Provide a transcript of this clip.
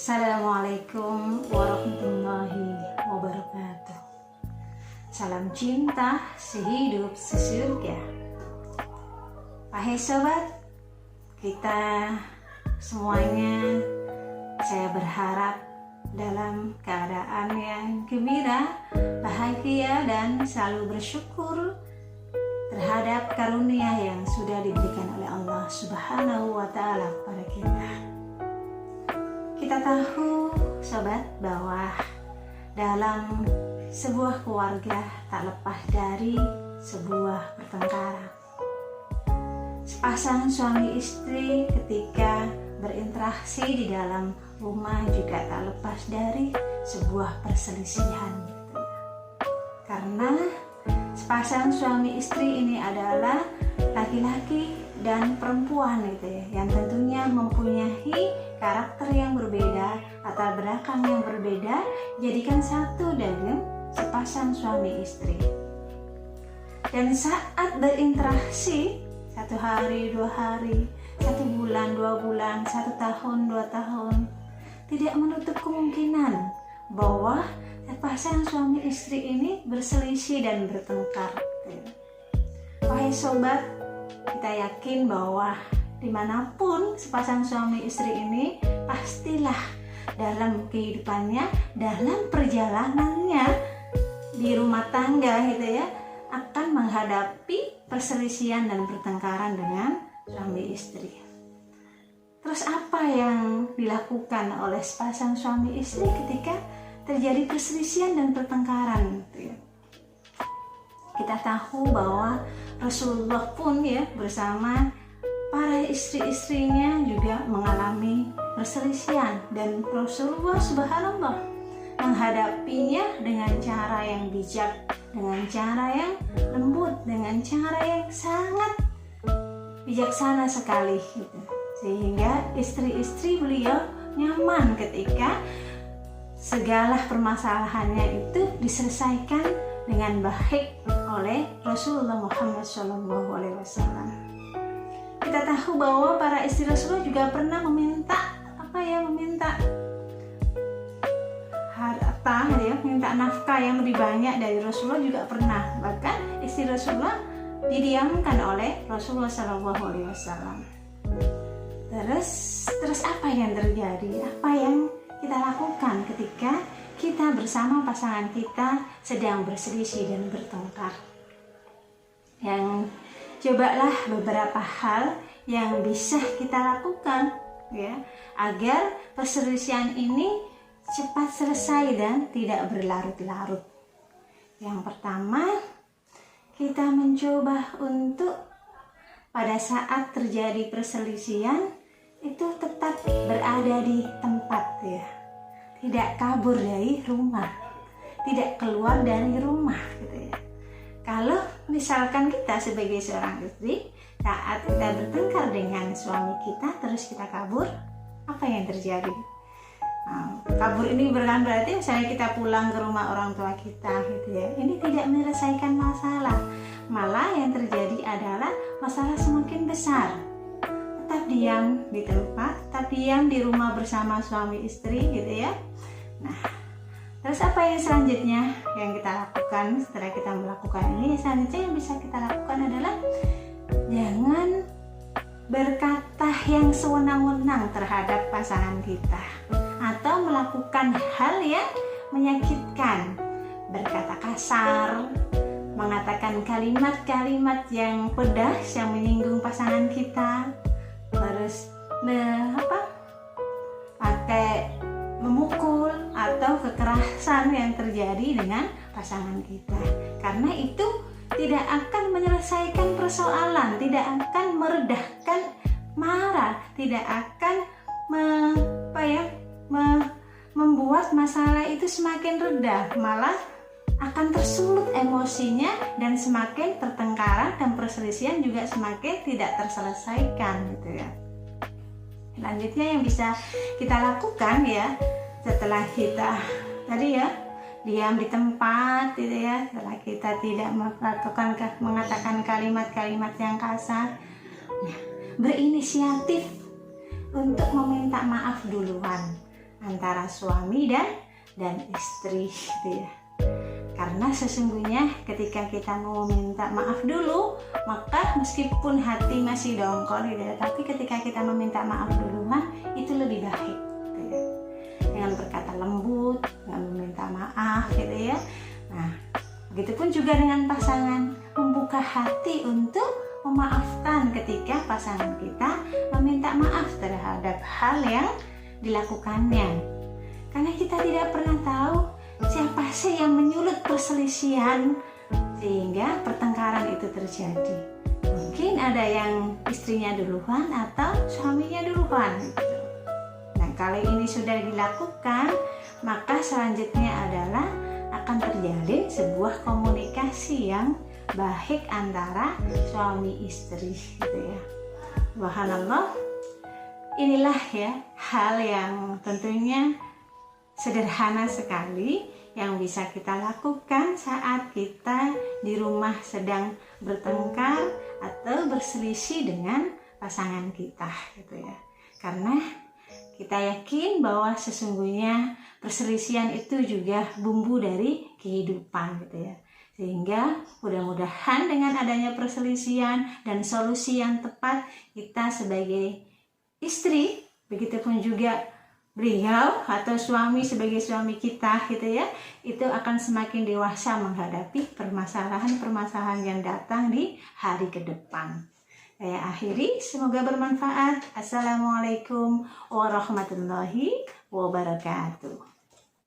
Assalamualaikum warahmatullahi wabarakatuh. Salam cinta sehidup sesurga. Wahai sobat, kita semuanya, saya berharap dalam keadaan yang gembira, bahagia, dan selalu bersyukur terhadap karunia yang sudah diberikan oleh Allah Subhanahu wa Ta'ala kepada kita. Kita tahu, sobat, bahwa dalam sebuah keluarga tak lepas dari sebuah pertengkaran. Sepasang suami istri ketika berinteraksi di dalam rumah juga tak lepas dari sebuah perselisihan. Karena sepasang suami istri ini adalah laki-laki dan perempuan yang tentunya mempunyai karakter yang berbeda, latar belakang yang berbeda, jadikan satu dalam sepasang suami istri. Dan saat berinteraksi 1 hari, 2 hari, 1 bulan, 2 bulan, 1 tahun, 2 tahun, tidak menutup kemungkinan bahwa sepasang suami istri ini berselisih dan bertengkar. Wahai sobat, kita yakin bahwa dimanapun sepasang suami istri ini pastilah dalam kehidupannya, dalam perjalanannya di rumah tangga akan menghadapi perselisihan dan pertengkaran dengan suami istri. Terus apa yang dilakukan oleh sepasang suami istri ketika terjadi perselisihan dan pertengkaran? Kita tahu bahwa Rasulullah pun bersama para istri-istrinya juga mengalami perselisihan, dan Rasulullah subhanallah menghadapinya dengan cara yang bijak, dengan cara yang lembut, dengan cara yang sangat bijaksana sekali sehingga istri-istri beliau nyaman ketika segala permasalahannya itu diselesaikan dengan baik oleh Rasulullah Muhammad SAW. Kita tahu bahwa para istri Rasulullah juga pernah meminta harta, minta nafkah yang lebih banyak dari Rasulullah juga pernah. Bahkan istri Rasulullah didiamkan oleh Rasulullah SAW. Terus apa yang terjadi? Apa yang kita lakukan ketika kita bersama pasangan kita sedang berselisih dan bertengkar? Yang cobalah beberapa hal yang bisa kita lakukan agar perselisihan ini cepat selesai dan tidak berlarut-larut. Yang pertama, kita mencoba untuk pada saat terjadi perselisihan itu tetap berada di tempat tidak kabur dari rumah, tidak keluar dari rumah Kalau misalkan kita sebagai seorang istri saat kita bertengkar dengan suami kita terus kita kabur, apa yang terjadi? Kabur ini berarti misalnya kita pulang ke rumah orang tua kita ini tidak menyelesaikan masalah, malah yang terjadi adalah masalah semakin besar. Tetap diam di tempat, tetap diam di rumah bersama suami istri Nah, terus apa yang selanjutnya yang kita lakukan setelah kita melakukan ini? Selanjutnya yang bisa kita lakukan adalah jangan berkata yang sewenang-wenang terhadap pasangan kita atau melakukan hal yang menyakitkan, berkata kasar, mengatakan kalimat-kalimat yang pedas yang menyinggung pasangan kita, terus pakai memukul atau kekerasan yang terjadi dengan pasangan kita, karena itu tidak akan menyelesaikan persoalan, tidak akan meredahkan marah, tidak akan membuat masalah itu semakin reda, malah akan tersulut emosinya dan semakin pertengkaran dan perselisihan juga semakin tidak terselesaikan Selanjutnya yang bisa kita lakukan setelah kita tadi diam di tempat setelah kita tidak mengatakan kalimat-kalimat yang kasar, berinisiatif untuk meminta maaf duluan antara suami dan istri gitu ya. Karena sesungguhnya ketika kita mau minta maaf dulu, maka meskipun hati masih dongkol gitu ya, tapi ketika kita meminta maaf duluan itu lebih baik gitu ya. Dengan berkata lembut, dengan meminta maaf gitu ya. Nah, begitupun juga dengan pasangan, membuka hati untuk memaafkan ketika pasangan kita meminta maaf terhadap hal yang dilakukannya. Karena kita tidak pernah tahu siapa sih yang menyulut perselisihan sehingga pertengkaran itu terjadi. Mungkin ada yang istrinya duluan atau suaminya duluan gitu. Nah, kalau ini sudah dilakukan, maka selanjutnya adalah akan terjalin sebuah komunikasi yang baik antara suami istri gitu ya. Subhanallah, inilah ya hal yang tentunya sederhana sekali yang bisa kita lakukan saat kita di rumah sedang bertengkar atau berselisih dengan pasangan kita gitu ya. Karena kita yakin bahwa sesungguhnya perselisihan itu juga bumbu dari kehidupan gitu ya. Sehingga mudah-mudahan dengan adanya perselisihan dan solusi yang tepat, kita sebagai istri, begitupun juga beliau atau suami sebagai suami kita gitu ya, itu akan semakin dewasa menghadapi permasalahan-permasalahan yang datang di hari ke depan. Saya akhiri, semoga bermanfaat. Assalamualaikum warahmatullahi wabarakatuh.